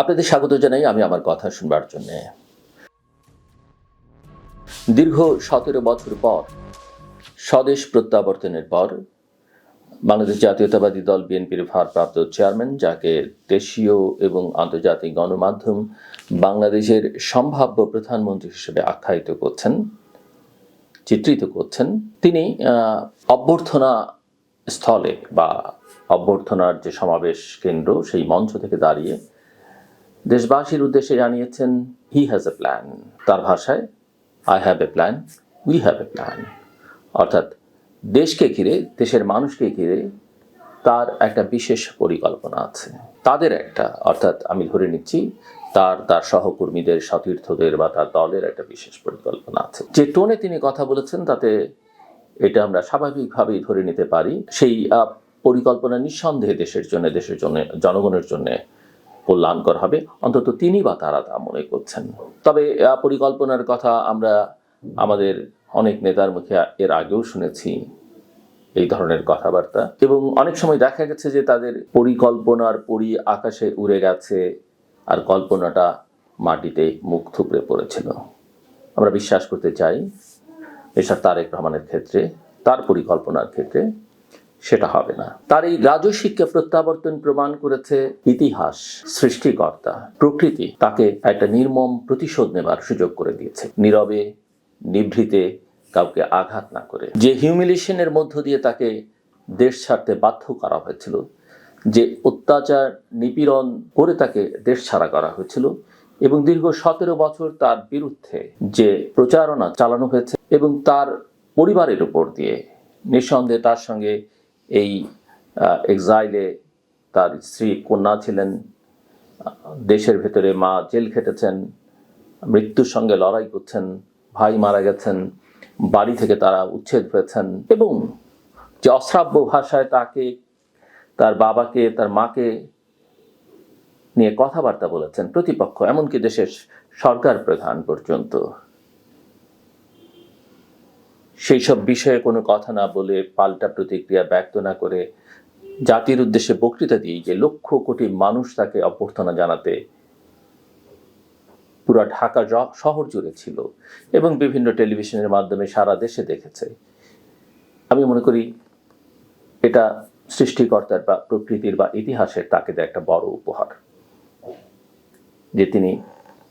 আপনাদের স্বাগত জানাই আমি আমার কথা শুনবার জন্য। দীর্ঘ 17 বছর পর স্বদেশ প্রত্যাবর্তনের পর বাংলাদেশ জাতীয়তাবাদী দল বিএনপির ভারপ্রাপ্ত চেয়ারম্যান, যাকে দেশীয় এবং আন্তর্জাতিক গণমাধ্যম বাংলাদেশের সম্ভাব্য প্রধানমন্ত্রী হিসেবে আখ্যায়িত করছেন, চিত্রিত করছেন, তিনি অভ্যর্থনা স্থলে বা অভ্যর্থনার যে সমাবেশ কেন্দ্র সেই মঞ্চ থেকে দাঁড়িয়ে দেশবাসীর উদ্দেশ্যে জানিয়েছেন হি হ্যাজ এ প্ল্যান। তার ভাষায় I have a plan, we have a plan. অর্থাৎ দেশকে ঘিরে, দেশের মানুষকে ঘিরে তার একটা বিশেষ পরিকল্পনা আছে। তাদের একটা, অর্থাৎ আমি ধরে নিচ্ছি তার সহকর্মীদের, সতীর্থদের বা তার দলের একটা বিশেষ পরিকল্পনা আছে। যে টোনে তিনি কথা বলেছেন তাতে এটা আমরা স্বাভাবিকভাবেই ধরে নিতে পারি সেই পরিকল্পনা নিঃসন্দেহে দেশের জন্য, জনগণের জন্য কল্যাণকর হবে, অন্তত তিনি বা তারা তা মনে করছেন। তবে পরিকল্পনার কথা আমরা আমাদের অনেক নেতার মুখে এর আগেও শুনেছি এই ধরনের কথাবার্তা, এবং অনেক সময় দেখা গেছে যে তাদের পরিকল্পনার পরি আকাশে উড়ে গেছে আর কল্পনাটা মাটিতে মুখ থুবড়ে পড়েছিল। আমরা বিশ্বাস করতে চাই এরশাদ তারেক রহমানের ক্ষেত্রে, তার পরিকল্পনার ক্ষেত্রে সেটা হবে না। তার এই রাজস্বিককে প্রত্যাবর্তন প্রমাণ করেছে ইতিহাস, সৃষ্টিকর্তা, প্রকৃতি তাকে একটা নির্মম প্রতিশোধ নেবার সুযোগ করে দিয়েছে, নীরবে নিভৃতে, কাউকে আঘাত না করে। যে হিউমিলিয়েশনের মধ্য দিয়ে তাকে দেশ ছাড়তে বাধ্য করা হয়েছিল, যে অত্যাচার নিপীড়ন করে তাকে দেশ ছাড়া করা হয়েছিল, এবং দীর্ঘ 17 বছর তার বিরুদ্ধে যে প্রচারণা চালানো হয়েছে, এবং তার পরিবারের উপর দিয়ে নিঃসন্দেহে তার সঙ্গে এই এক্সাইলে তার স্ত্রী, কন্যা ছিলেন, দেশের ভেতরে মা জেল খেটেছেন, মৃত্যুর সঙ্গে লড়াই করছেন, ভাই মারা গেছেন, বাড়ি থেকে তারা উচ্ছেদ হয়েছেন, এবং যে অশ্রাব্য ভাষায় তাকে, তার বাবাকে, তার মাকে নিয়ে কথাবার্তা বলেছেন প্রতিপক্ষ, এমনকি দেশের সরকার প্রধান পর্যন্ত, সেই সব বিষয়ে কোনো কথা না বলে, পাল্টা প্রতিক্রিয়া ব্যক্ত না করে, জাতির উদ্দেশ্যে বক্তৃতা দিয়ে যে লক্ষ কোটি মানুষ তাকে অভ্যর্থনা জানাতে পুরো ঢাকা শহর জুড়ে ছিল এবং বিভিন্ন টেলিভিশনের মাধ্যমে সারা দেশে দেখেছে, আমি মনে করি এটা সৃষ্টিকর্তার বা প্রকৃতির বা ইতিহাসের তাকে দেয় একটা বড় উপহার, যে তিনি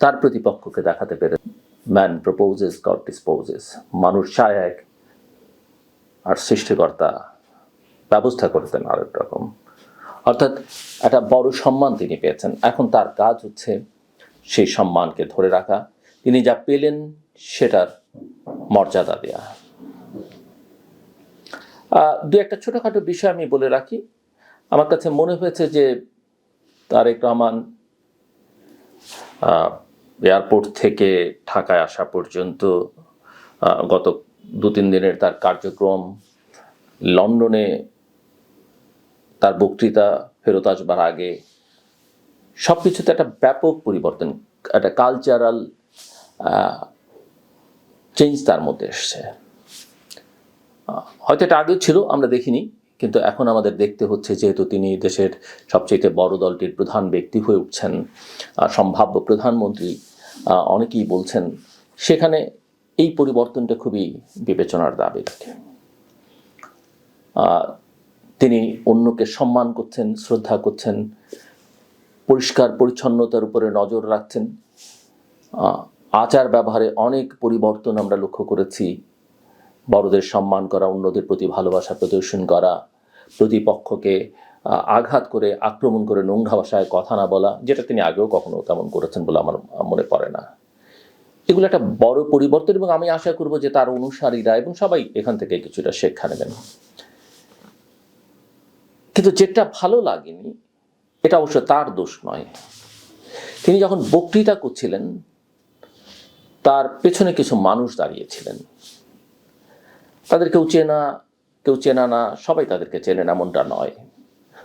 তার প্রতিপক্ষকে দেখাতে পেরে ম্যান প্রপোজেস, গড ডিসপোজেস। মানুষ চায় এক, আর সৃষ্টিকর্তা ব্যবস্থা করতেন আরেক রকম। অর্থাৎ একটা বড় সম্মান তিনি পেয়েছেন। এখন তার কাজ হচ্ছে সেই সম্মানকে ধরে রাখা, তিনি যা পেলেন সেটার মর্যাদা দেয়া। দু একটা ছোটোখাটো বিষয় আমি বলে রাখি। আমার কাছে মনে হয়েছে যে তারেক রহমান এয়ারপোর্ট থেকে ঢাকায় আসা পর্যন্ত গত 2-3 দিনের তার কার্যক্রম, লন্ডনে তার বক্তৃতা, ফেরত আসবার আগে, সব কিছুতে একটা ব্যাপক পরিবর্তন, একটা কালচারাল চেঞ্জ তার মধ্যে এসছে। হয়তো এটা আগেও ছিল, আমরা দেখিনি, কিন্তু এখন আমাদের দেখতে হচ্ছে, যেহেতু তিনি দেশের সবচেয়ে বড় দলটির প্রধান ব্যক্তি হয়ে উঠছেন, সম্ভাব্য প্রধানমন্ত্রী অনেকেই বলছেন, সেখানে এই পরিবর্তনটা খুবই বিবেচনার দাবি রাখে। তিনি অন্যকে সম্মান করছেন, শ্রদ্ধা করছেন, পরিষ্কার পরিচ্ছন্নতার উপরে নজর রাখছেন, আচার ব্যবহারে অনেক পরিবর্তন আমরা লক্ষ্য করেছি। বড়দের সম্মান করা, অন্যদের প্রতি ভালোবাসা প্রদর্শন করা, প্রতিপক্ষকে আঘাত করে, আক্রমণ করে নোংরা ভাষায় কথা না বলা, যেটা তিনি আগেও কখনো তেমন করেছেন বলে আমার মনে পড়ে না। এগুলো একটা বড় পরিবর্তন, এবং আমি আশা করব যে তার অনুসারীরা এবং সবাই এখান থেকে কিছুটা শিক্ষা নেবেন। কিন্তু যেটা ভালো লাগেনি, এটা অবশ্য তার দোষ নয়, তিনি যখন বক্তৃতা করছিলেন তার পেছনে কিছু মানুষ দাঁড়িয়েছিলেন, তাদের কেউ চেনা না, সবাই তাদেরকে চেনেন এমনটা নয়,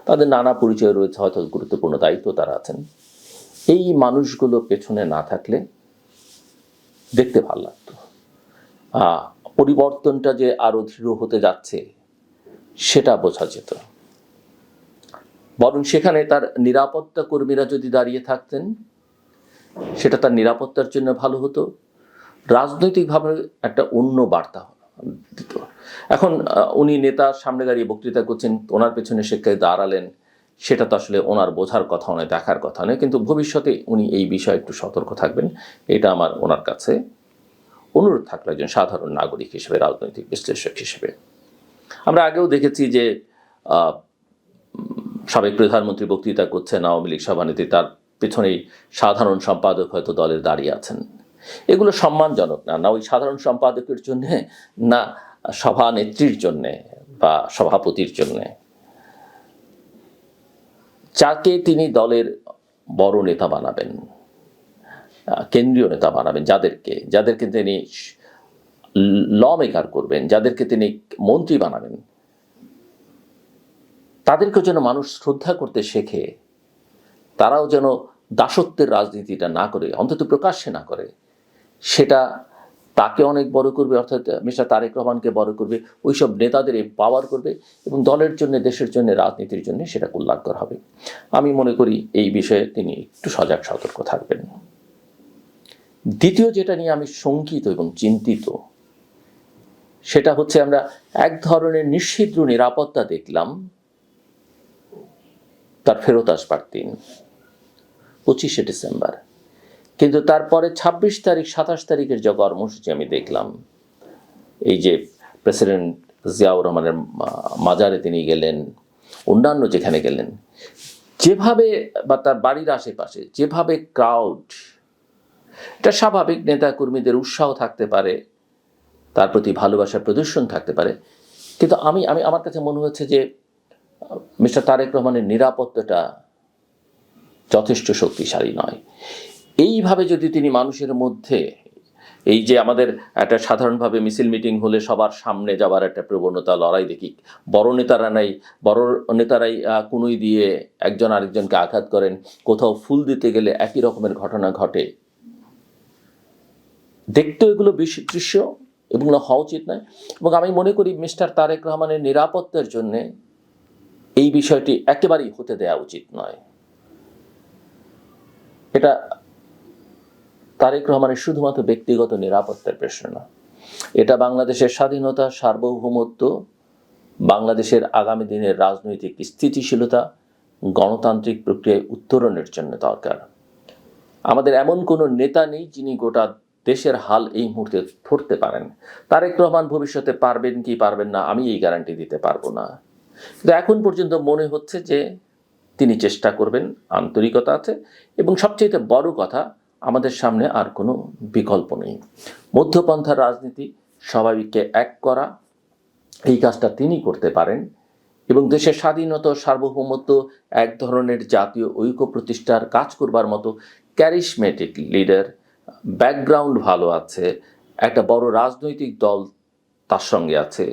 তাদের নানা পরিচয় রয়েছে, হয়তো গুরুত্বপূর্ণ দায়িত্ব তারা আছেন। এই মানুষগুলো পেছনে না থাকলে দেখতে ভালো লাগতো। পরিবর্তনটা যে আরো দৃঢ় হতে যাচ্ছে সেটা বোঝা যেত। বরং সেখানে তার নিরাপত্তা কর্মীরা যদি দাঁড়িয়ে থাকতেন, সেটা তার নিরাপত্তার জন্য ভালো হতো, রাজনৈতিকভাবে একটা অন্য বার্তা দিত। এখন উনি নেতার সামনে দাঁড়িয়ে বক্তৃতা করছেন, ওনার পেছনে শিক্ষায় দাঁড়ালেন, সেটা তো আসলে ওনার বোঝার কথা নয়, দেখার কথা নয়, কিন্তু ভবিষ্যতে উনি এই বিষয়ে একটু সতর্ক থাকবেন, এটা আমার ওনার কাছে অনুরোধ থাকলো একজন সাধারণ নাগরিক হিসেবে, রাজনৈতিক বিশ্লেষক হিসেবে। আমরা আগেও দেখেছি যে সাবেক প্রধানমন্ত্রী বক্তৃতা করছেন, আওয়ামী লীগ সভানেত্রী, তার পেছনেই সাধারণ সম্পাদক হয়তো দলের দাঁড়িয়ে আছেন। এগুলো সম্মানজনক না, না ওই সাধারণ সম্পাদকের জন্যে, না সভানেত্রীর জন্যে বা সভাপতির জন্যে। যাকে তিনি দলের বড় নেতা বানাবেন, কেন্দ্রীয় নেতা বানাবেন, যাদেরকে তিনি ল মেকার করবেন, যাদেরকে তিনি মন্ত্রী বানাবেন, তাদেরকে যেন মানুষ শ্রদ্ধা করতে শেখে, তারাও যেন দাসত্বের রাজনীতিটা না করে, অন্তত প্রকাশ্যে না করে, সেটা তাকে অনেক বড় করবে, অর্থাৎ মিস্টার তারেক রহমানকে বড় করবে, ওইসব নেতাদের পাওয়ার করবে এবং দলের জন্য, দেশের জন্য, রাজনীতির জন্য সেটা কল্যাণকর হবে। আমি মনে করি এই বিষয়ে তিনি একটু সজাগ সতর্ক থাকবেন। দ্বিতীয় যেটা নিয়ে আমি শঙ্কিত এবং চিন্তিত, সেটা হচ্ছে আমরা এক ধরনের নিশ্চিদ্র নিরাপত্তা দেখলাম তার ফেরত আসবার দিন 25শে ডিসেম্বর, কিন্তু তারপরে 26 তারিখ 27 তারিখের যে কর্মসূচি আমি দেখলাম, এই যে প্রেসিডেন্ট জিয়াউর রহমানের মাজারে তিনি গেলেন, অন্যান্য যেখানে গেলেন, যেভাবে বা তার বাড়ির আশেপাশে যেভাবে ক্রাউড, এটা স্বাভাবিক, নেতা কর্মীদের উৎসাহ থাকতে পারে, তার প্রতি ভালোবাসার প্রদর্শন থাকতে পারে, কিন্তু আমার কাছে মনে হচ্ছে যে মিস্টার তারেক রহমানের নিরাপত্তাটা যথেষ্ট শক্তিশালী নয়। এইভাবে যদি তিনি মানুষের মধ্যে, এই যে আমাদের একটা সাধারণভাবে মিছিল মিটিং হলে সবার সামনে যাওয়ার একটা প্রবণতা, লড়াই দেখি, বড় নেতারাই কুনুই দিয়ে একজন আরেকজনকে আঘাত করেন, কোথাও ফুল দিতে গেলে একই রকমের ঘটনা ঘটে, দেখতেও এগুলো দৃশ্য এগুলো হওয়া উচিত নয়। এবং আমি মনে করি মিস্টার তারেক রহমানের নিরাপত্তার জন্য এই বিষয়টি একেবারেই হতে দেওয়া উচিত নয়। এটা তারেক রহমানের শুধুমাত্র ব্যক্তিগত নিরাপত্তার প্রশ্ন না, এটা বাংলাদেশের স্বাধীনতা, সার্বভৌমত্ব, বাংলাদেশের আগামী দিনের রাজনৈতিক স্থিতিশীলতা, গণতান্ত্রিক প্রক্রিয়ায় উত্তরণের জন্য দরকার। আমাদের এমন কোনো নেতা নেই যিনি গোটা দেশের হাল এই মুহূর্তে ধরতে পারেন। তারেক রহমান ভবিষ্যতে পারবেন কি পারবেন না আমি এই গ্যারান্টি দিতে পারবো না, কিন্তু এখন পর্যন্ত মনে হচ্ছে যে তিনি চেষ্টা করবেন, আন্তরিকতা আছে, এবং সবচেয়ে বড় কথা, আমাদের সামনে আর কোনো বিকল্প নেই। মধ্যপন্থার রাজনীতি, সবাইকে এক করা, এই কাজটা তিনি করতে পারেন এবং দেশের স্বাধীনতা, সার্বভৌমত্ব, এক ধরনের জাতীয় ঐক্য প্রতিষ্ঠার কাজ করবার মতো ক্যারিশমেটিক লিডার, ব্যাকগ্রাউন্ড ভালো আছে, একটা বড় রাজনৈতিক দল তার সঙ্গে আছে,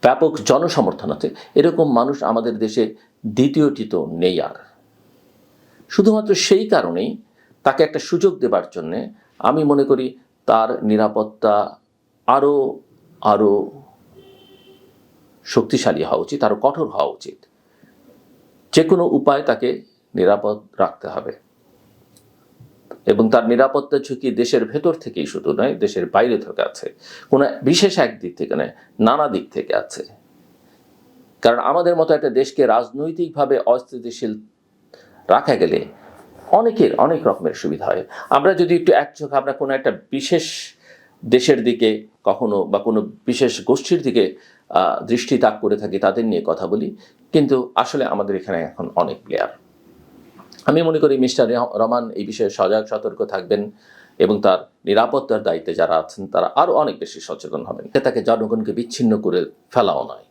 ব্যাপক জনসমর্থন আছে, এরকম মানুষ আমাদের দেশে দ্বিতীয়টি তো নেই আর। শুধুমাত্র সেই কারণেই তাকে একটা সুযোগ দেবার জন্যে আমি মনে করি তার নিরাপত্তা আরও শক্তিশালী হওয়া উচিত, আরও কঠোর হওয়া উচিত। যে কোনো উপায় তাকে নিরাপদ রাখতে হবে এবং তার নিরাপত্তা ঝুঁকি দেশের ভেতর থেকেই শুধু নয়, দেশের বাইরে থেকে আছে, কোনো বিশেষ এক দিক থেকে নয়, নানা দিক থেকে আছে। কারণ আমাদের মতো একটা দেশকে রাজনৈতিকভাবে অস্থিতিশীল রাখা গেলে অনেক রকমের সুবিধা হয়। আমরা যদি একটু একচোখ আমরা কোনো একটা বিশেষ দেশের দিকে কখনো বা কোনো বিশেষ গোষ্ঠীর দিকে দৃষ্টি তাক করে থাকি, তাদের নিয়ে কথা বলি, কিন্তু আসলে আমাদের এখানে এখন অনেক প্লেয়ার। আমি মনে করি মিস্টার রহমান এই বিষয়ে সজাগ সতর্ক থাকবেন এবং তার নিরাপত্তার দায়িত্বে যারা আছেন তারা আরও অনেক বেশি সচেতন হবেন। তাকে জনগণকে বিচ্ছিন্ন করে ফেলাও নয়,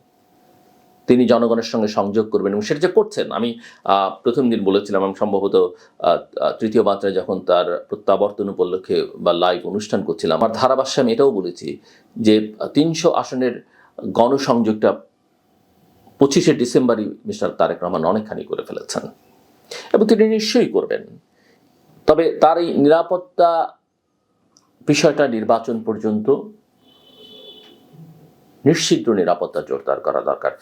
তিনি জনগণের সঙ্গে সংযোগ করবেন এবং সেটা যে করছেন। আমি প্রথম দিন বলেছিলাম, আমি সম্ভবত তৃতীয় মাত্রায় যখন তার প্রত্যাবর্তন উপলক্ষে বা লাইভ অনুষ্ঠান করছিলাম, আমার ধারাভাষ্যে আমি এটাও বলেছি যে 300 আসনের গণসংযোগটা 25শে ডিসেম্বরই মিস্টার তারেক রহমান অনেকখানি করে ফেলেছেন এবং তিনি নিশ্চয়ই করবেন। তবে তার এই নিরাপত্তা বিষয়টা নির্বাচন পর্যন্ত নিশ্চিদ্র নিরাপত্তা জোরদার করা দরকার।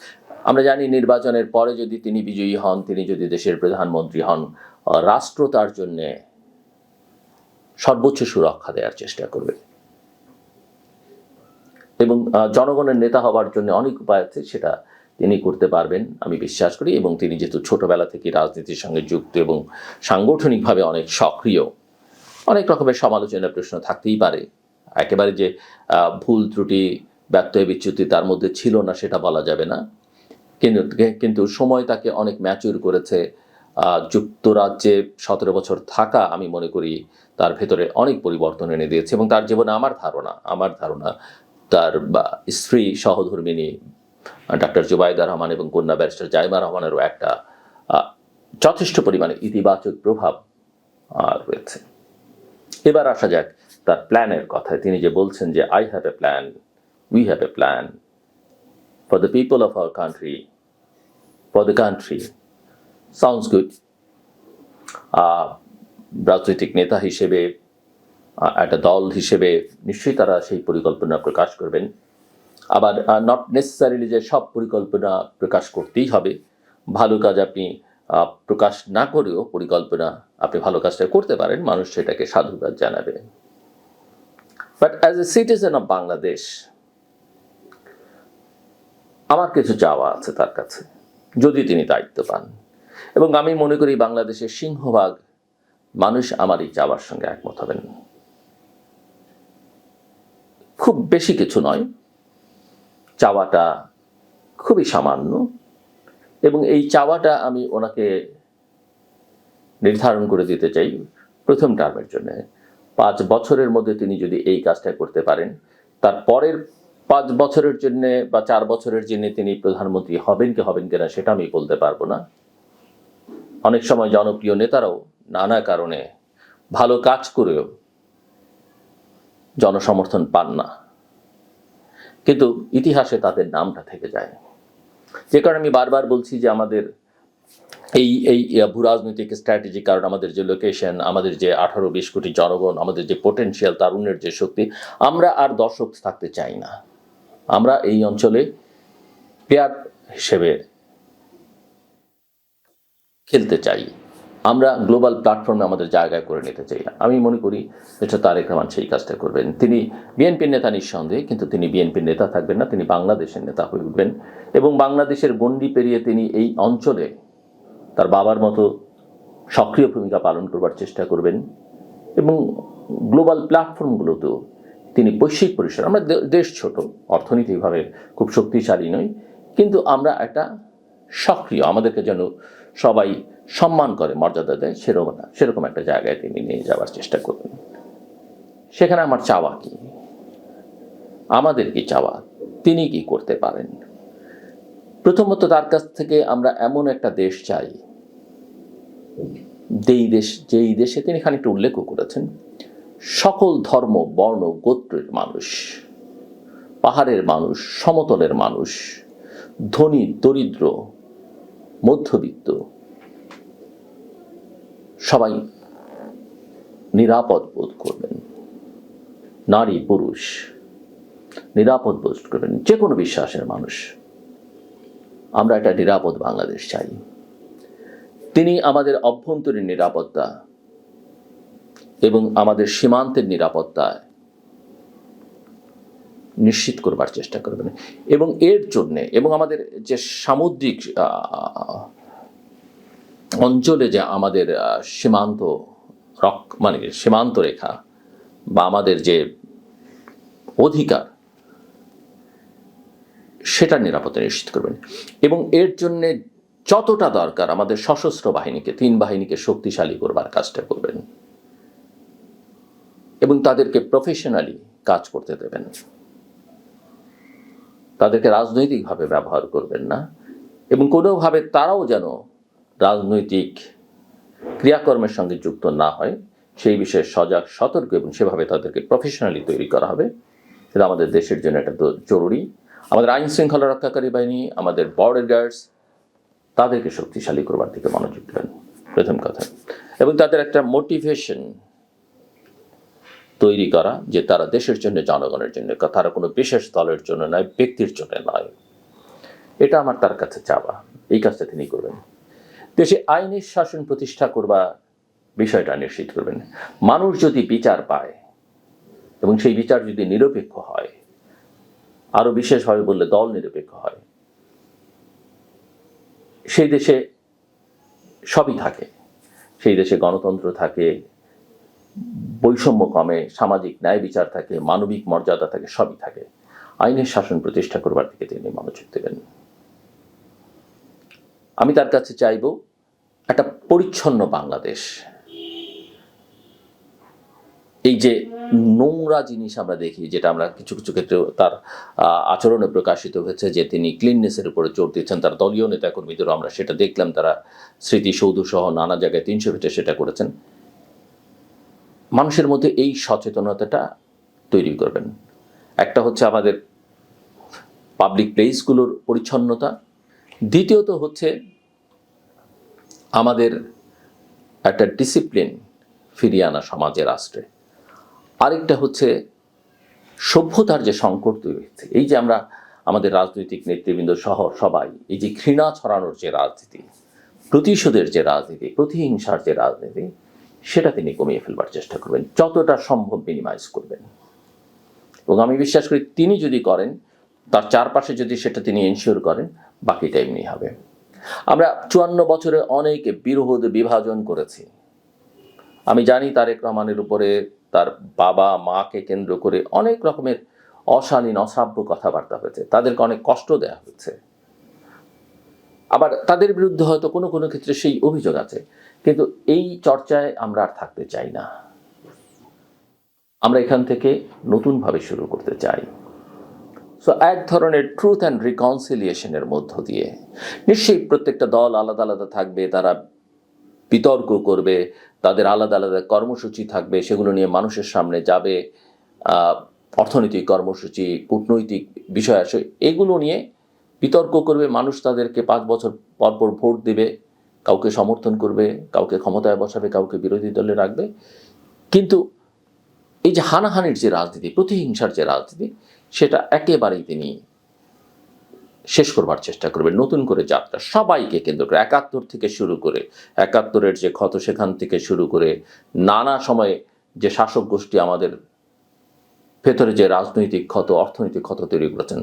আমরা জানি নির্বাচনের পরে যদি তিনি বিজয়ী হন, তিনি যদি দেশের প্রধানমন্ত্রী হন, রাষ্ট্র তার জন্যে সর্বোচ্চ সুরক্ষা দেওয়ার চেষ্টা করবে এবং জনগণের নেতা হওয়ার জন্য অনেক উপায় আছে, সেটা তিনি করতে পারবেন আমি বিশ্বাস করি। এবং তিনি যেহেতু ছোটবেলা থেকে রাজনীতির সঙ্গে যুক্ত এবং সাংগঠনিকভাবে অনেক সক্রিয়, অনেক রকমের সমালোচনার প্রশ্ন থাকতেই পারে। একেবারে যে ভুল ত্রুটি ব্যত্যয় বিচ্যুতি তার মধ্যে ছিল না সেটা বলা যাবে না, কিন্তু সময় তাকে অনেক ম্যাচিউর করেছে। যুক্তরাজ্যে 17 বছর থাকা আমি মনে করি তার ভেতরে অনেক পরিবর্তন এনে দিয়েছে এবং তার জীবনে আমার ধারণা তার স্ত্রী সহধর্মিনী ডাক্তার জুবাইদা রহমান এবং কন্যা ব্যারিস্টার জাইমা রহমানেরও একটা যথেষ্ট পরিমাণে ইতিবাচক প্রভাব রয়েছে। এবার আসা যাক তার প্ল্যানের কথায়। তিনি যে বলছেন যে I have a plan, we have a plan for the people of our country, for the country, sounds good. রাজনৈতিক নেতা হিসেবে, একটা দল হিসেবে নিশ্চয়ই তারা সেই পরিকল্পনা প্রকাশ করবেন। আবার নট নেসেসারিলি যে সব পরিকল্পনা প্রকাশ করতেই হবে। ভালো কাজ আপনি প্রকাশ না করেও পরিকল্পনা আপনি ভালো কাজটা করতে পারেন, মানুষ সেটাকে সাধুবাদ জানাবে। But as a citizen of Bangladesh আমার কিছু চাওয়া আছে তার কাছে, যদি তিনি দায়িত্ব পান। এবং আমি মনে করি বাংলাদেশের সিংহভাগ মানুষ আমার এই চাওয়ার সঙ্গে একমত হবেন। খুব বেশি কিছু নয়, চাওয়াটা খুবই সামান্য, এবং এই চাওয়াটা আমি ওনাকে নির্ধারণ করে দিতে চাই প্রথম টার্মের জন্য। 5 বছরের মধ্যে তিনি যদি এই কাজটা করতে পারেন, তার পরের 5 বছরের জন্য বা 4 বছরের জন্য তিনি প্রধানমন্ত্রী হবেন কিনা সেটা আমি বলতে পারবো না। অনেক সময় জনপ্রিয় নেতারাও নানা কারণে ভালো কাজ করেও জনসমর্থন পান না, কিন্তু ইতিহাসে তাদের নামটা থেকে যায়। যে কারণে আমি বারবার বলছি যে আমাদের এই ভূরাজনৈতিক স্ট্র্যাটেজি, কারণ আমাদের যে লোকেশন, আমাদের যে 18-20 কোটি জনগণ, আমাদের যে পোটেনশিয়াল, তারুণ্যের যে শক্তি, আমরা আর দর্শক থাকতে চাই না। আমরা এই অঞ্চলে প্লেয়ার হিসেবে খেলতে চাই। আমরা গ্লোবাল প্ল্যাটফর্মে আমাদের জায়গায় করে নিতে চাই না। আমি মনে করি মিস্টার তারেক রহমান সেই কাজটা করবেন। তিনি বিএনপির নেতা নিঃসন্দেহে, কিন্তু তিনি বিএনপির নেতা থাকবেন না, তিনি বাংলাদেশের নেতা হয়ে উঠবেন এবং বাংলাদেশের গণ্ডি পেরিয়ে তিনি এই অঞ্চলে তার বাবার মতো সক্রিয় ভূমিকা পালন করবার চেষ্টা করবেন এবং গ্লোবাল প্ল্যাটফর্মগুলোতেও তিনি বৈশ্বিক পরিসর, আমরা দেশ ছোট, অর্থনৈতিকভাবে খুব শক্তিশালী নই, কিন্তু আমরা একটা সক্রিয়, আমাদেরকে যেন সবাই সম্মান করে, মর্যাদা দেয়, সেরকম একটা জায়গায় তিনি নিয়ে যাওয়ার চেষ্টা করবেন। সেখানে আমার চাওয়া কি, আমাদের কি চাওয়া, তিনি কি করতে পারেন? প্রথমত তার কাছ থেকে আমরা এমন একটা দেশ চাই, যেই দেশে তিনি খানিকটা উল্লেখও করেছেন সকল ধর্ম, বর্ণ, গোত্রের মানুষ, পাহাড়ের মানুষ, সমতলের মানুষ, ধনী, দরিদ্র, মধ্যবিত্ত, সবাই নিরাপদ বোধ করবেন। নারী পুরুষ নিরাপদ বোধ করবেন, যে কোনো বিশ্বাসের মানুষ। আমরা একটা নিরাপদ বাংলাদেশ চাই। তিনি আমাদের অভ্যন্তরীণ নিরাপত্তা এবং আমাদের সীমান্তের নিরাপত্তা নিশ্চিত করবার চেষ্টা করবেন এবং এর জন্য, এবং আমাদের যে সামুদ্রিক অঞ্চলে যে আমাদের সীমান্ত রেখা বা আমাদের যে অধিকার, সেটার নিরাপত্তা নিশ্চিত করবেন এবং এর জন্যে যতটা দরকার আমাদের সশস্ত্র বাহিনীকে, 3 বাহিনীকে শক্তিশালী করবার কাজটা করবেন এবং তাদেরকে প্রফেশনালি কাজ করতে দেবেন। তাদেরকে রাজনৈতিকভাবে ব্যবহার করবেন না এবং কোনোভাবে তারাও যেন রাজনৈতিক ক্রিয়াকর্মের সঙ্গে যুক্ত না হয় সেই বিষয়ে সজাগ, সতর্ক এবং সেভাবে তাদেরকে প্রফেশনালি তৈরি করা হবে। এটা আমাদের দেশের জন্য এটা তো জরুরি। আমাদের আইন শৃঙ্খলা রক্ষাকারী বাহিনী, আমাদের বর্ডার গার্ডস, তাদেরকে শক্তিশালী করবার দিকে মনোযোগ দেবেন প্রথম কথা, এবং তাদের একটা মোটিভেশন তৈরি করা যে তারা দেশের জন্য, জনগণের জন্য, তারা কোনো বিশেষ দলের জন্য নয়, ব্যক্তির জন্য নয়। এটা আমার তার কাছে চাওয়া, এই কাজটা তিনি করবেন। দেশে আইনের শাসন প্রতিষ্ঠা করবা বিষয়টা নিশ্চিত করবেন। মানুষ যদি বিচার পায় এবং সেই বিচার যদি নিরপেক্ষ হয়, আরো বিশেষভাবে বললে দল নিরপেক্ষ হয়, সেই দেশে সবই থাকে। সেই দেশে গণতন্ত্র থাকে, বৈষম্য কমে, সামাজিক ন্যায় বিচার থাকে, মানবিক মর্যাদা থাকে, সবই থাকে। আইনের শাসন প্রতিষ্ঠা করবার দিকে তিনি মনোযোগ দেবেন। আমি তার কাছে চাইব একটা পরিচ্ছন্ন বাংলাদেশ। এই যে নোংরা জিনিস আমরা দেখি, যেটা আমরা কিছু কিছু ক্ষেত্রে তার আচরণে প্রকাশিত হয়েছে, যে তিনি ক্লিননেসের উপরে জোর দিচ্ছেন, তার দলীয় নেতাকর্মীদেরও আমরা সেটা দেখলাম, তারা স্মৃতিসৌধ সহ নানা জায়গায় 300 ফিটে সেটা করেছেন। মানুষের মধ্যে এই সচেতনতাটা তৈরি করবেন। একটা হচ্ছে আমাদের পাবলিক প্লেসগুলোর পরিচ্ছন্নতা, দ্বিতীয়ত হচ্ছে আমাদের একটা ডিসিপ্লিন ফিরিয়ে আনা সমাজে, রাষ্ট্রে। আরেকটা হচ্ছে সভ্যতার যে সংকট তৈরি হচ্ছে, এই যে আমরা আমাদের রাজনৈতিক নেতৃবৃন্দ সহ সবাই এই যে ঘৃণা ছড়ানোর যে রাজনীতি, প্রতিশোধের যে রাজনীতি, প্রতিহিংসার যে রাজনীতি, সেটা তিনি কমিয়ে ফেলবার চেষ্টা করবেন, যতটা সম্ভব মিনিমাইজ করবেন। এবং আমি বিশ্বাস করি তিনি যদি করেন, তার চারপাশে যদি সেটা তিনি এনশিওর করেন, বাকিটা এমনি হবে। আমরা 54 বছরে অনেক বিরোধ বিভাজন করেছি। আমি জানি তারেক রহমানের উপরে, তার বাবা মাকে কেন্দ্র করে অনেক রকমের অশালীন অশ্রাব্য কথাবার্তা হয়েছে, তাদেরকে অনেক কষ্ট দেওয়া হয়েছে। আবার তাদের বিরুদ্ধে হয়তো কোনো কোনো ক্ষেত্রে সেই অভিযোগ আছে, কিন্তু এই চর্চায় আমরা আর থাকতে চাই না। আমরা এখান থেকে নতুনভাবে শুরু করতে চাই। সো এক ধরনের ট্রুথ অ্যান্ড রিকনসিলিয়েশনের মধ্য দিয়ে, নিশ্চয়ই প্রত্যেকটা দল আলাদা আলাদা থাকবে, তারা বিতর্ক করবে, তাদের আলাদা আলাদা কর্মসূচি থাকবে, সেগুলো নিয়ে মানুষের সামনে যাবে, অর্থনৈতিক কর্মসূচি, কূটনৈতিক বিষয় আসে, এগুলো নিয়ে বিতর্ক করবে। মানুষ তাদেরকে 5 বছর পর পর ভোট দেবে, কাউকে সমর্থন করবে, কাউকে ক্ষমতায় বসাবে, কাউকে বিরোধী দলে রাখবে। কিন্তু এই যে হানাহানির যে রাজনীতি, প্রতিহিংসার যে রাজনীতি, সেটা একেবারেই তিনি শেষ করবার চেষ্টা করবেন। নতুন করে যাত্রা সবাইকে কেন্দ্র করে, 71 থেকে শুরু করে, 71-এর যে ক্ষত সেখান থেকে শুরু করে, নানা সময়ে যে শাসক গোষ্ঠী আমাদের ভেতরে যে রাজনৈতিক ক্ষত, অর্থনৈতিক ক্ষত তৈরি করেছেন,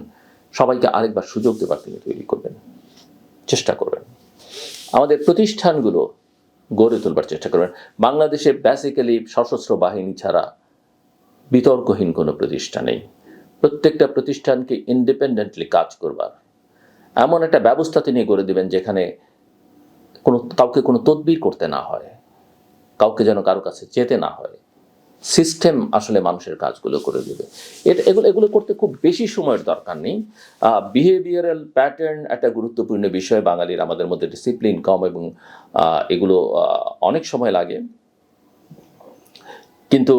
সবাইকে আরেকবার সুযোগ দেবার তিনি তৈরি করবেন, চেষ্টা করবেন। আমাদের প্রতিষ্ঠানগুলো গড়ে তোলবার চেষ্টা করবেন। বাংলাদেশে বেসিক্যালি সশস্ত্র বাহিনী ছাড়া বিতর্কহীন কোনো প্রতিষ্ঠান নেই। প্রত্যেকটা প্রতিষ্ঠানকে ইন্ডিপেন্ডেন্টলি কাজ করবার এমন একটা ব্যবস্থা তিনি গড়ে দেবেন, যেখানে কাউকে কোনো তদবির করতে না হয়, কাউকে যেন কারো কাছে যেতে না হয়। সিস্টেম আসলে মানুষের কাজগুলো করে দেবে। এগুলো করতে খুব বেশি সময়ের দরকার নেই। বিহেভিয়ারাল প্যাটার্ন একটা গুরুত্বপূর্ণ বিষয়। বাঙালির, আমাদের মধ্যে ডিসিপ্লিন কম, এবং এগুলো অনেক সময় লাগে। কিন্তু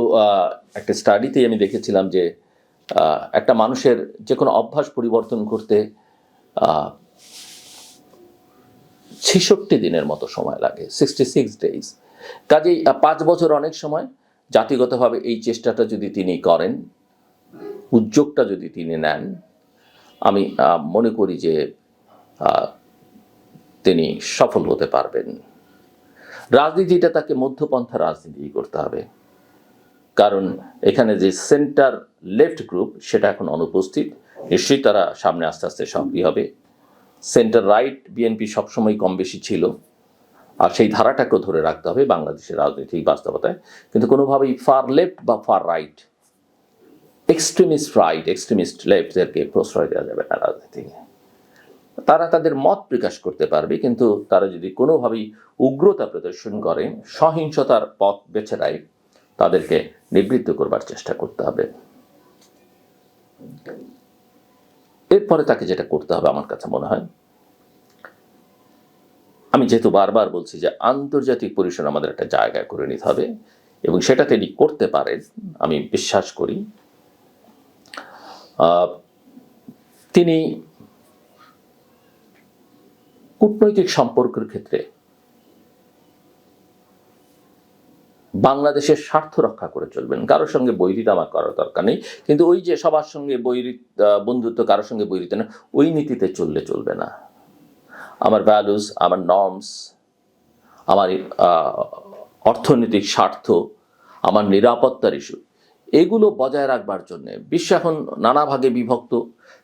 একটা স্টাডিতেই আমি দেখেছিলাম যে একটা মানুষের যে কোনো অভ্যাস পরিবর্তন করতে 66 দিনের মতো সময় লাগে, 66 ডেজ। কাজেই 5 বছর অনেক সময়। জাতিগতভাবে এই চেষ্টাটা যদি তিনি করেন, উদ্যোগটা যদি তিনি নেন, আমি মনে করি যে তিনি সফল হতে পারবেন। রাজনীতিটা তাকে মধ্যপন্থা রাজনীতি করতে হবে, কারণ এখানে যে সেন্টার লেফট গ্রুপ সেটা এখন অনুপস্থিত। নিশ্চয়ই তারা সামনে আস্তে আস্তে সক্রিয় হবে। সেন্টার রাইট বিএনপি সবসময় কম বেশি ছিল, আর সেই ধারাটাকেও ধরে রাখতে হবে বাংলাদেশের রাজনৈতিক বাস্তবতায়। কিন্তু কোনোভাবেই ফার লেফট বা far right, extremist right, extremist লেফটদেরকে প্রশ্রয় দেওয়া যাবে না রাজনীতি। তারা তাদের মত প্রকাশ করতে পারবে, কিন্তু তারা যদি কোনোভাবেই উগ্রতা প্রদর্শন করে, সহিংসতার পথ বেছে নেয়, তাদেরকে নিবৃত্ত করবার চেষ্টা করতে হবে। এরপরে তাকে যেটা করতে হবে আমার কাছে মনে হয়, আমি যেহেতু বারবার বলছি যে আন্তর্জাতিক পরিসরে আমাদের একটা জায়গা করে নিতে হবে, এবং সেটা তিনি করতে পারেন আমি বিশ্বাস করি। তিনি কূটনৈতিক সম্পর্কের ক্ষেত্রে বাংলাদেশের স্বার্থ রক্ষা করে চলবেন। কারোর সঙ্গে বৈরিতা আমার করার দরকার নেই, কিন্তু ওই যে সবার সঙ্গে বন্ধুত্ব, কারোর সঙ্গে বৈরিতা না, ওই নীতিতে চলবে না। আমার ভ্যালুস, আমার নর্মস, আমার অর্থনৈতিক স্বার্থ, আমার নিরাপত্তার ইস্যু, এগুলো বজায় রাখবার জন্য বিশ্ব এখন নানা ভাগে বিভক্ত,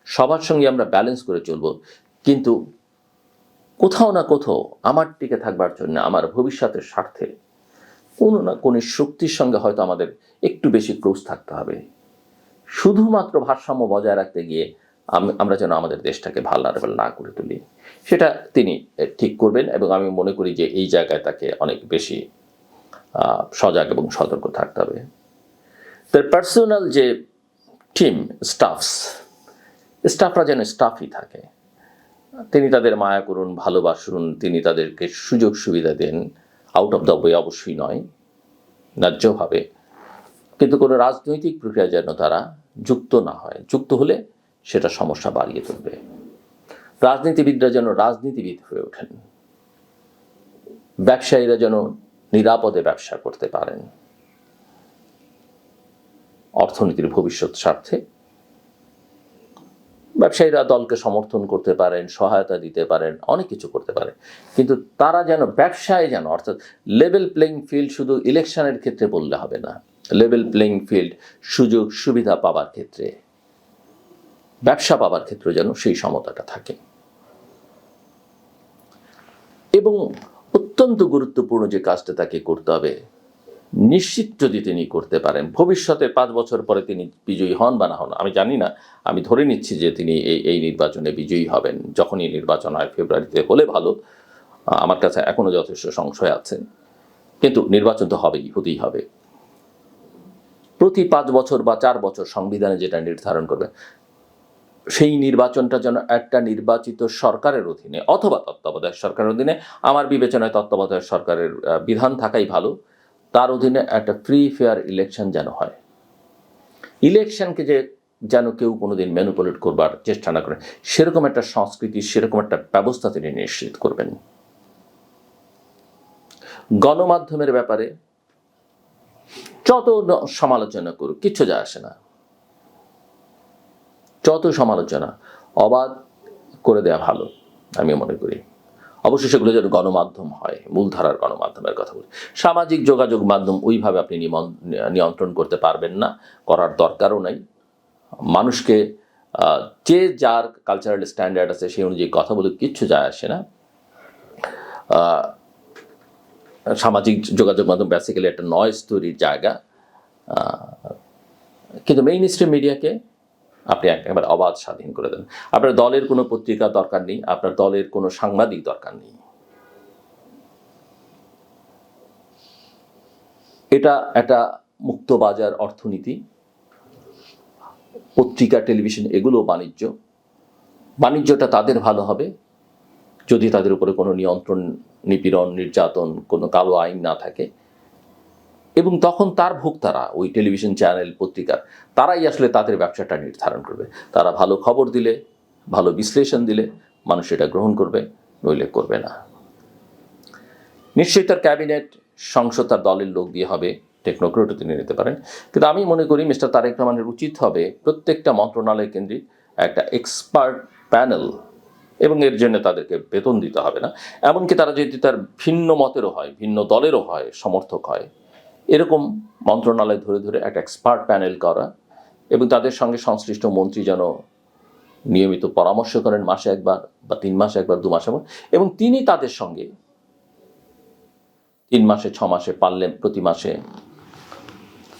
সবার সঙ্গে আমরা ব্যালেন্স করে চলব, কিন্তু কোথাও না কোথাও আমার টিকে থাকবার জন্য, আমার ভবিষ্যতের স্বার্থে কোনো না কোনো শক্তির সঙ্গে হয়তো আমাদের একটু বেশি ক্লোজ থাকতে হবে। শুধুমাত্র ভারসাম্য বজায় রাখতে গিয়ে আমরা যেন আমাদের দেশটাকে ভালনারেবল না করে তুলি, সেটা তিনি ঠিক করবেন, এবং আমি মনে করি যে এই জায়গায় তাকে অনেক বেশি সজাগ এবং সতর্ক থাকতে হবে। তার পার্সোনাল যে টিম, স্টাফরা যেন স্টাফই থাকে, তিনি তাদের মায়া করুন, ভালোবাসুন, তিনি তাদেরকে সুযোগ সুবিধা দেন, আউট অফ দ্য ওয়ে অবশ্যই নয়, ন্যায্যভাবে, কিন্তু কোনো রাজনৈতিক প্রক্রিয়া যেন তারা যুক্ত না হয়। যুক্ত হলে সেটা সমস্যা বাড়িয়ে তুলবে। রাজনীতিবিদরা যেন রাজনীতিবিদ হয়ে ওঠেন, ব্যবসায়ীরা যেন নিরাপদে ব্যবসা করতে পারেন, অর্থনীতির ভবিষ্যৎ স্বার্থে ব্যবসায়ীরা দলকে সমর্থন করতে পারেন, সহায়তা দিতে পারেন, অনেক কিছু করতে পারেন, কিন্তু তারা যেন ব্যবসায় যেন, অর্থাৎ লেভেল প্লেইং ফিল্ড শুধু ইলেকশনের ক্ষেত্রে বললে হবে না, লেভেল প্লেইং ফিল্ড সুযোগ সুবিধা পাবার ক্ষেত্রে, ব্যবসা পাবার ক্ষেত্রে যেন সেই সমতাটা থাকে। এবং অত্যন্ত গুরুত্বপূর্ণ যে কাজটা তাকে করতে হবে, নিশ্চিত যদি তিনি করতে পারেন, ভবিষ্যতে 5 বছর পরে তিনি বিজয়ী হন বা না হন, আমি জানি না, আমি ধরে নিচ্ছি যে তিনি এই নির্বাচনে বিজয়ী হবেন। যখনই নির্বাচন হয়, ফেব্রুয়ারিতে হলে ভালো, আমার কাছে এখনো যথেষ্ট সংশয় আছে, কিন্তু নির্বাচন তো হতেই হবে। প্রতি 5 বছর বা 4 বছর সংবিধানে যেটা নির্ধারণ করবে, সেই নির্বাচনটা যেন একটা নির্বাচিত সরকারের অধীনে অথবা তত্ত্বাবধায়ক সরকারের অধীনে, আমার বিবেচনায় তত্ত্বাবধায়ক সরকারের বিধান থাকাই ভালো, তার অধীনে একটা ফ্রি ফেয়ার ইলেকশন যেন হয়। ইলেকশনকে যেন কেউ কোনোদিন ম্যানিপুলেট করবার চেষ্টা না করে, সেরকম একটা সংস্কৃতি, সেরকম একটা ব্যবস্থা তিনি নিশ্চিত করবেন। গণমাধ্যমের ব্যাপারে যত সমালোচনা করুক কিচ্ছু যায় আসে না, যত সমালোচনা অবাধ করে দেয়া ভালো আমি মনে করি। অবশ্যই সেগুলো যেন গণমাধ্যম হয়, মূলধারার গণমাধ্যমের কথা বলি। সামাজিক যোগাযোগ মাধ্যম ওইভাবে আপনি নিয়ন্ত্রণ করতে পারবেন না, করার দরকারও নাই। মানুষকে যে যার কালচারাল স্ট্যান্ডার্ড আছে সেই অনুযায়ী কথা বলে কিচ্ছু যায় আসে না। সামাজিক যোগাযোগ মাধ্যম বেসিক্যালি একটা নয়েজ তৈরির জায়গা, কিন্তু মেইন স্ট্রিম মিডিয়াকে আপনি একেবারে অবাধ স্বাধীন করে দেন। আপনার দলের কোনো পত্রিকা দরকার নেই, আপনার দলের কোনো সাংবাদিক দরকার নেই। এটা একটা মুক্ত বাজার অর্থনীতি। পত্রিকা, টেলিভিশন এগুলো বাণিজ্যটা তাদের ভালো হবে যদি তাদের উপরে কোনো নিয়ন্ত্রণ, নিপীড়ন, নির্যাতন, কোনো কালো আইন না থাকে, এবং তখন তার ভোক্তারা, ওই টেলিভিশন চ্যানেল, পত্রিকার, তারাই আসলে তাদের ব্যবসাটা নির্ধারণ করবে। তারা ভালো খবর দিলে, ভালো বিশ্লেষণ দিলে মানুষ এটা গ্রহণ করবে, নইলে করবে না। নিশ্চয়ই তার ক্যাবিনেট, সংসদ তার দলের লোক দিয়ে হবে, টেকনোক্রেটও তিনি নিতে পারেন, কিন্তু আমি মনে করি মিস্টার তারেক রহমানের উচিত হবে প্রত্যেকটা মন্ত্রণালয় কেন্দ্রিক একটা এক্সপার্ট প্যানেল, এবং এর জন্য তাদেরকে বেতন দিতে হবে না। এমনকি তারা যদি তার ভিন্ন মতেরও হয়, ভিন্ন দলেরও হয়, সমর্থক হয়, এরকম মন্ত্রণালয় ধরে ধরে একটা এক্সপার্ট প্যানেল করা, এবং তাদের সঙ্গে সংশ্লিষ্ট মন্ত্রী যেন নিয়মিত পরামর্শ করেন, মাসে একবার বা 3 মাসে একবার, 2 মাসে একবার, এবং তিনি তাদের সঙ্গে 3 মাসে, 6 মাসে, পারলে প্রতি মাসে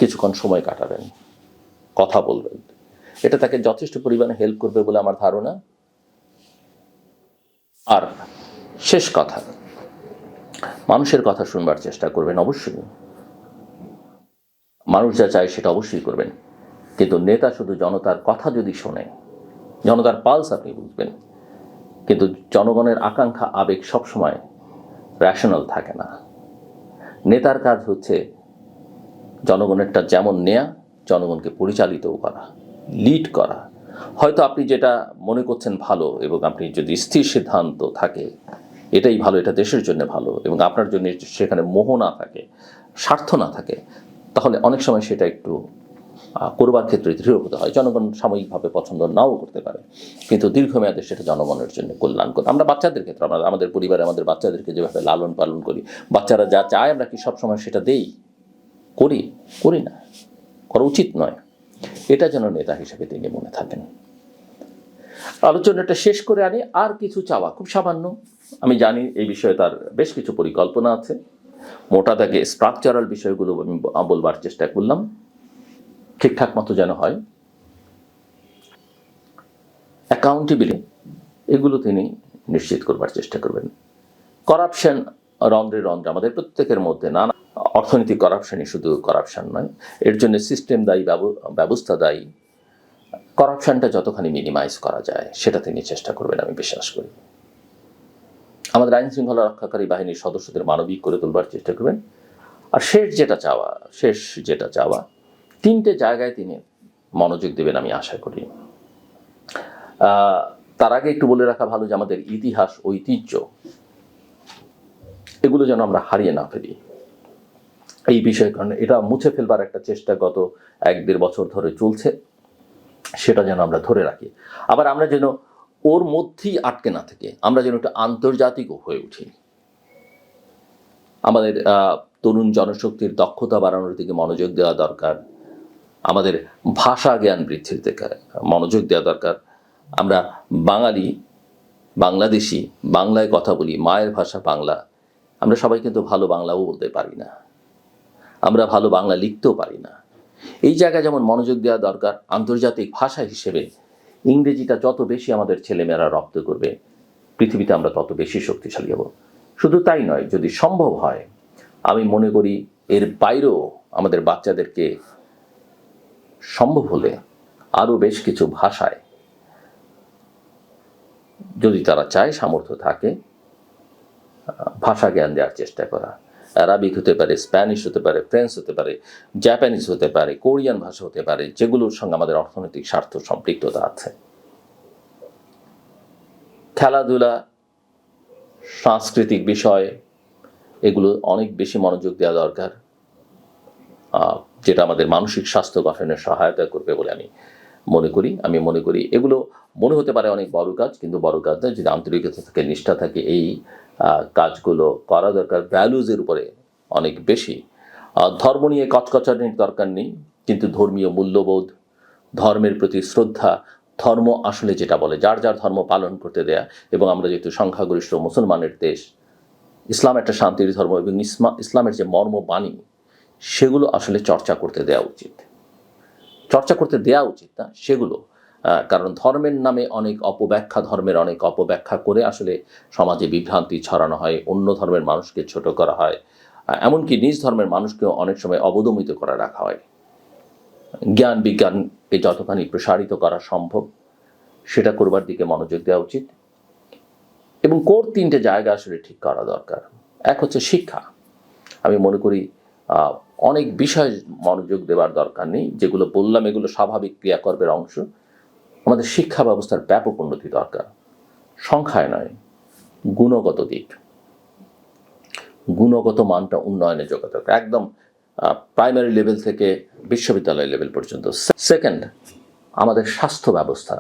কিছুক্ষণ সময় কাটাবেন, কথা বলবেন। এটা তাকে যথেষ্ট পরিমাণে হেল্প করবে বলে আমার ধারণা। আর শেষ কথা, মানুষের কথা শুনবার চেষ্টা করবেন অবশ্যই, মানুষ যা চায় সেটা অবশ্যই করবেন, কিন্তু নেতা শুধু জনতার কথা যদি শোনে, জনতার পালস আপনি বুঝবেন, কিন্তু জনগণের আকাঙ্ক্ষা, আবেগ সবসময় র্যাশনাল থাকে না। নেতার কাজ হচ্ছে জনগণেরটা যেমন নেয়া, জনগণকে পরিচালিতও করা, লিড করা। হয়তো আপনি যেটা মনে করছেন ভালো, এবং আপনি যদি স্থির সিদ্ধান্ত থাকে এটাই ভালো, এটা দেশের জন্য ভালো, এবং আপনার জন্য সেখানে মোহ না থাকে, স্বার্থ না থাকে, তাহলে অনেক সময় সেটা একটু করবার ক্ষেত্রে দৃঢ় হতে হয়। জনগণ সাময়িকভাবে পছন্দ নাও করতে পারে, কিন্তু দীর্ঘমেয়াদে সেটা জনগণের জন্য কল্যাণকর। আমরা বাচ্চাদের ক্ষেত্রে, আমরা আমাদের পরিবারে আমাদের বাচ্চাদেরকে যেভাবে লালন পালন করি, বাচ্চারা যা চায় আমরা কি সবসময় সেটা দেই? করি না, করা উচিত নয়। এটা যেন নেতা হিসেবে তিনি মনে থাকেন। আলোচনাটা শেষ করে আনি আর কিছু চাওয়া, খুব সামান্য। আমি জানি এই বিষয়ে তার বেশ কিছু পরিকল্পনা আছে। মোটা দাগে স্ট্রাকচারাল বিষয়গুলো আমি বলবার চেষ্টা করলাম, ঠিকঠাক মতো যেন হয়। অ্যাকাউন্টেবিলিটি, এগুলো তিনি নিশ্চিত করবার চেষ্টা করবেন। করাপশন রন্ধ্রে রন্ধ্রে আমাদের প্রত্যেকের মধ্যে, নানা অর্থনৈতিক করাপশনই শুধু করাপশন নয়, এর জন্য সিস্টেম দায়ী, ব্যবস্থা দায়ী। করাপশনটা যতখানি মিনিমাইজ করা যায় সেটা তিনি চেষ্টা করবেন, আমি বিশ্বাস করি। আমাদের আইন শৃঙ্খলা রক্ষাকারী বাহিনীর সদস্যদের মানবিক করে তোলবার চেষ্টা করবেন। আর শেষ যেটা চাওয়া, 3টে জায়গায় তিনি মনোযোগ দেবেন আমি আশা করি। তার আগে একটু বলে রাখা ভালো যে আমাদের ইতিহাস, ঐতিহ্য, এগুলো যেন আমরা হারিয়ে না ফেলি। এই বিষয়ে, কারণ এটা মুছে ফেলবার একটা চেষ্টা গত 1-1.5 বছর ধরে চলছে, সেটা যেন আমরা ধরে রাখি। আবার আমরা যেন ওর মধ্যেই আটকে না থেকে আমরা যেন একটু আন্তর্জাতিকও হয়ে উঠি। আমাদের তরুণ জনশক্তির দক্ষতা বাড়ানোর দিকে মনোযোগ দেওয়া দরকার। আমাদের ভাষা জ্ঞান বৃদ্ধির দিকে মনোযোগ দেওয়া দরকার। আমরা বাঙালি, বাংলাদেশি, বাংলায় কথা বলি, মায়ের ভাষা বাংলা। আমরা সবাই কিন্তু ভালো বাংলাও বলতে পারি না, আমরা ভালো বাংলা লিখতেও পারি না। এই জায়গায় যেমন মনোযোগ দেওয়া দরকার। আন্তর্জাতিক ভাষা হিসেবে ইংরেজিটা যত বেশি আমাদের ছেলেমেয়েরা রপ্ত করবে, পৃথিবীতে আমরা তত বেশি শক্তিশালী হব। শুধু তাই নয়, যদি সম্ভব হয় আমি মনে করি এর বাইরেও আমাদের বাচ্চাদেরকে সম্ভব হলে আরও বেশ কিছু ভাষায়, যদি তারা চায়, সামর্থ্য থাকে, ভাষা জ্ঞান দেওয়ার চেষ্টা করা। আরবিক হতে পারে, স্প্যানিশ হতে পারে, ফ্রেঞ্চ হতে পারে, জাপানিজ হতে পারে, কোরিয়ান ভাষা হতে পারে, যেগুলোর সঙ্গে আমাদের অর্থনৈতিক স্বার্থ সম্পৃক্ততা আছে। খেলাধুলা, সাংস্কৃতিক বিষয়, এগুলো অনেক বেশি মনোযোগ দেওয়া দরকার, যেটা আমাদের মানসিক স্বাস্থ্য গঠনের সহায়তা করবে বলে আমি মনে করি। এগুলো মনে হতে পারে অনেক বড় কাজ, কিন্তু বড় কাজ নয়। যদি আন্তরিকতা থাকে, নিষ্ঠা থাকে, এই কাজগুলো করা দরকার। ভ্যালুজের উপরে অনেক বেশি। ধর্ম নিয়ে কচকচানির দরকার নেই, কিন্তু ধর্মীয় মূল্যবোধ, ধর্মের প্রতি শ্রদ্ধা, ধর্ম আসলে যেটা বলে যার যার ধর্ম পালন করতে দেয়া। এবং আমরা যেহেতু সংখ্যাগরিষ্ঠ মুসলমানের দেশ, ইসলাম একটা শান্তির ধর্ম, এবং ইসলামের যে মর্মবাণী, সেগুলো আসলে চর্চা করতে দেওয়া উচিত না সেগুলো। কারণ ধর্মের নামে ধর্মের অনেক অপব্যাখ্যা করে আসলে সমাজে বিভ্রান্তি ছড়ানো হয়, অন্য ধর্মের মানুষকে ছোট করা হয়, এমনকি নিজ ধর্মের মানুষকেও অনেক সময় অবদমিত করে রাখা হয়। জ্ঞান বিজ্ঞানকে যতখানি প্রসারিত করা সম্ভব সেটা করবার দিকে মনোযোগ দেওয়া উচিত। এবং কোর 3টে জায়গা আসলে ঠিক করা দরকার। এক হচ্ছে শিক্ষা। আমি মনে করি অনেক বিষয় মনোযোগ দেওয়ার দরকার নেই, যেগুলো বললাম এগুলো স্বাভাবিক ক্রিয়াকর্মের অংশ। আমাদের শিক্ষা ব্যবস্থার ব্যাপক উন্নতি দরকার, সংখ্যায় নয়, গুণগত দিক, গুণগত মানটা উন্নয়নে যোগাযোগ দরকার, একদম প্রাইমারি লেভেল থেকে বিশ্ববিদ্যালয় লেভেল পর্যন্ত। সেকেন্ড, আমাদের স্বাস্থ্য ব্যবস্থা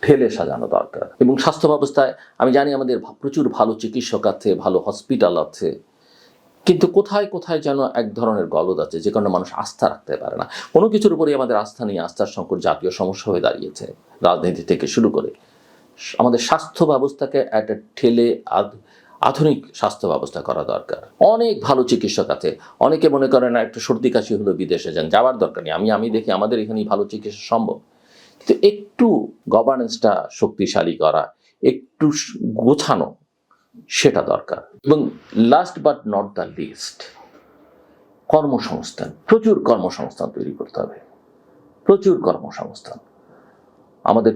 ঢেলে সাজানো দরকার। এবং স্বাস্থ্য ব্যবস্থায় আমি জানি আমাদের প্রচুর ভালো চিকিৎসক আছে, ভালো হসপিটাল আছে, কিন্তু কোথায় কোথায় যেন এক ধরনের গলদ আছে, যে কারণে মানুষ আস্থা রাখতে পারে না। কোনো কিছুর উপরেই আমাদের আস্থা নিয়ে আস্থার সংকট জাতীয় সমস্যা হয়ে দাঁড়িয়েছে, রাজনীতি থেকে শুরু করে। আমাদের স্বাস্থ্য ব্যবস্থাকে একটা ঠেলে আধুনিক স্বাস্থ্য ব্যবস্থা করা দরকার। অনেক ভালো চিকিৎসক আছে, অনেকে মনে করেন একটা সর্দি কাশি হলো বিদেশে যাওয়ার দরকার নেই। আমি দেখি আমাদের এখানেই ভালো চিকিৎসা সম্ভব, কিন্তু একটু গভর্নেন্সটা শক্তিশালী করা, একটু গোছানো, সেটা দরকার। এবং last but not the least, কর্মসংস্থান, প্রচুর কর্মসংস্থান তৈরি করতে হবে, প্রচুর কর্মসংস্থান। আমাদের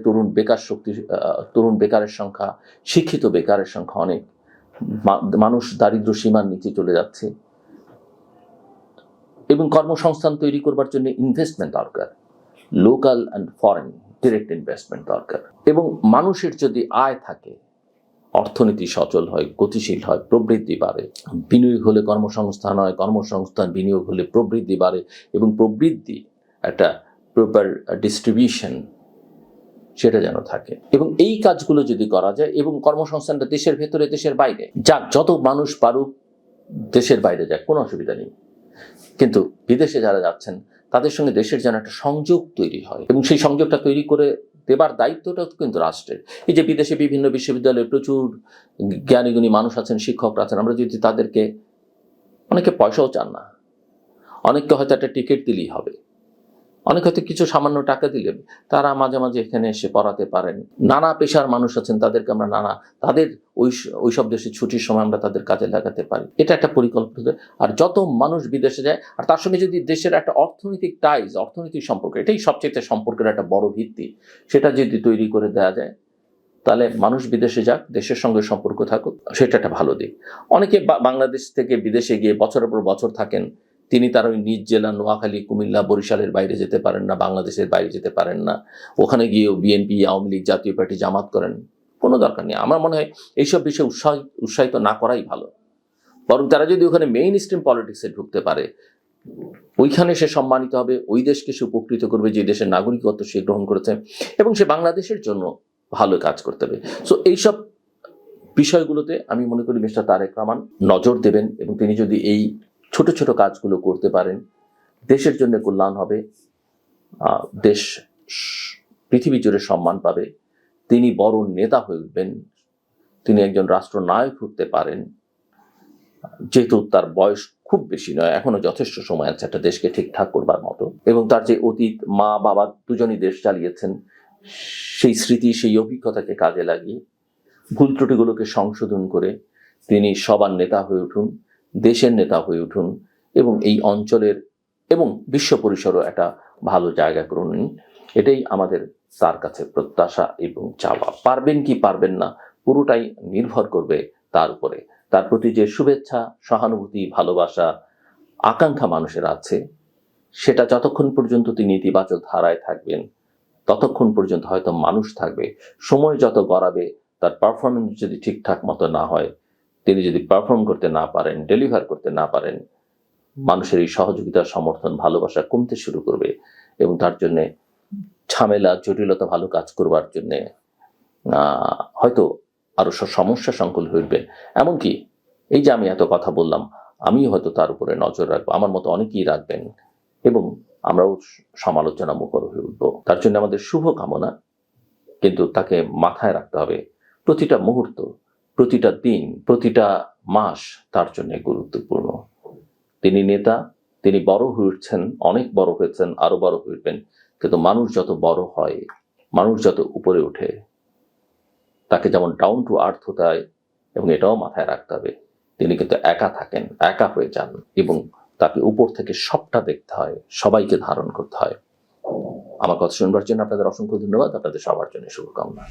তরুণ বেকারের সংখ্যা, শিক্ষিত বেকারের সংখ্যা অনেক, মানুষ দারিদ্র সীমার নিচে চলে যাচ্ছে। এবং কর্মসংস্থান তৈরি করবার জন্য ইনভেস্টমেন্ট দরকার, local and foreign direct investment দরকার। এবং মানুষের যদি আয় থাকে, অর্থনীতি সচল হয়, গতিশীল হয়, প্রবৃদ্ধি বাড়ে। বিনিয়োগ হলে কর্মসংস্থান হয়, কর্মসংস্থান বিনিয়োগ হলে প্রবৃদ্ধি বাড়ে, এবং প্রবৃদ্ধি একটা প্রপার ডিস্ট্রিবিউশন সেটা যেন থাকে। এবং এই কাজগুলো যদি করা যায়, এবং কর্মসংস্থানটা দেশের ভেতরে দেশের বাইরে যাক, যত মানুষ পারুক দেশের বাইরে যাক, কোনো অসুবিধা নেই, কিন্তু বিদেশে যারা যাচ্ছেন তাদের সঙ্গে দেশের যেন একটা সংযোগ তৈরি হয়, এবং সেই সংযোগটা তৈরি করে দেবার দায়িত্বটাও কিন্তু রাষ্ট্রের। এই যে বিদেশে বিভিন্ন বিশ্ববিদ্যালয়ে প্রচুর জ্ঞানীগুণী মানুষ আছেন, শিক্ষকরা আছেন, আমরা যদি তাদেরকে, অনেকে পয়সাও চান না, অনেককে হয়তো একটা টিকিট দিলেই হবে, অনেক হয়তো কিছু সামান্য টাকা দিলে তারা মাঝে মাঝে এখানে এসে পড়াতে পারেন। নানা পেশার মানুষ আছেন, তাদেরকে আমরা তাদের ওই সব দেশে ছুটির সময় আমরা তাদের কাজে লাগাতে পারি। এটা একটা পরিকল্পিত। আর যত মানুষ বিদেশে যায়, আর তার সঙ্গে যদি দেশের একটা অর্থনৈতিক টাইজ, অর্থনৈতিক সম্পর্ক, এটাই সবচেয়ে সম্পর্কের একটা বড় ভিত্তি, সেটা যদি তৈরি করে দেওয়া যায়, তাহলে মানুষ বিদেশে যাক, দেশের সঙ্গে সম্পর্ক থাকুক, সেটা একটা ভালো দিক। অনেকে বাংলাদেশ থেকে বিদেশে গিয়ে বছরের পর বছর থাকেন, তিনি তার ওই নিজ জেলা নোয়াখালী, কুমিল্লা, বরিশালের বাইরে যেতে পারেন না, বাংলাদেশের বাইরে যেতে পারেন না, ওখানে গিয়েও বিএনপি, আওয়ামী লীগ, জাতীয় পার্টি, জামাত করেন, কোনো দরকার নেই। আমার মনে হয় এইসব বিষয়ে উৎসাহিত না করাই ভালো। বরং তারা যদি ওখানে মেইন স্ট্রিম পলিটিক্সে ঢুকতে পারে, ওইখানে সে সম্মানিত হবে, ওই দেশকে সে উপকৃত করবে যে দেশের নাগরিকত্ব সে গ্রহণ করেছে, এবং সে বাংলাদেশের জন্য ভালো কাজ করতে হবে। সো এইসব বিষয়গুলোতে আমি মনে করি মিস্টার তারেক রহমান নজর দেবেন, এবং তিনি যদি এই ছোট ছোট কাজগুলো করতে পারেন, দেশের জন্য কল্যাণ হবে, দেশ পৃথিবী জুড়ে সম্মান পাবে, তিনি বড় নেতা হয়ে উঠবেন, তিনি একজন রাষ্ট্রনায়ক হতে পারেন, যেহেতু তার বয়স খুব বেশি নয়, এখনো যথেষ্ট সময় আছে একটা দেশকে ঠিকঠাক করবার মতো, এবং তার যে অতীত, মা বাবা দুজনই দেশ চালিয়েছেন, সেই স্মৃতি, সেই অভিজ্ঞতাকে কাজে লাগিয়ে ভুল ত্রুটিগুলোকে সংশোধন করে তিনি সবার নেতা হয়ে উঠুন, দেশের নেতা হয়ে উঠুন, এবং এই অঞ্চলের এবং বিশ্ব পরিসরও একটা ভালো জায়গা করে নিন। এটাই আমাদের তার কাছে প্রত্যাশা এবং চাওয়া। পারবেন কি পারবেন না, পুরোটাই নির্ভর করবে তার উপরে। তার প্রতি যে শুভেচ্ছা, সহানুভূতি, ভালোবাসা, আকাঙ্ক্ষা মানুষের আছে, সেটা যতক্ষণ পর্যন্ত তিনি ইতিবাচক ধারায় থাকবেন, ততক্ষণ পর্যন্ত হয়তো মানুষ থাকবে। সময় যত গড়াবে, তার পারফরমেন্স যদি ঠিকঠাক মতো না হয়, তিনি যদি পারফর্ম করতে না পারেন, ডেলিভার করতে না পারেন, মানুষের এই সহযোগিতা, সমর্থন, ভালোবাসা কমতে শুরু করবে, এবং তার জন্য ঝামেলা, জটিলতা, ভালো কাজ করবার জন্য হয়তো আরো সমস্যা সংকুল হইবে। এমনকি এই যে আমি এত কথা বললাম, আমিও হয়তো তার উপরে নজর রাখবো, আমার মতো অনেকেই রাখবেন, এবং আমরাও সমালোচনা মুখর হয়ে উঠবো। তার জন্য আমাদের শুভ কামনা, কিন্তু তাকে মাথায় রাখতে হবে প্রতিটা মুহূর্ত, প্রতিটা দিন, প্রতিটা মাস তার জন্য গুরুত্বপূর্ণ। তিনি নেতা, তিনি বড় হয়ে উঠছেন, অনেক বড় হয়েছেন, আরো বড় হয়ে উঠবেন, কিন্তু মানুষ যত বড় হয়, মানুষ যত উপরে উঠে, তাকে যেমন ডাউন টু আর্থ হতে হয়, এবং এটাও মাথায় রাখতে হবে তিনি কিন্তু একা থাকেন, একা হয়ে যান, এবং তাকে উপর থেকে সবটা দেখতে হয়, সবাইকে ধারণ করতে হয়। আমার কথা শুনবার জন্য আপনাদের অসংখ্য ধন্যবাদ, আপনাদের সবার জন্য শুভকামনা।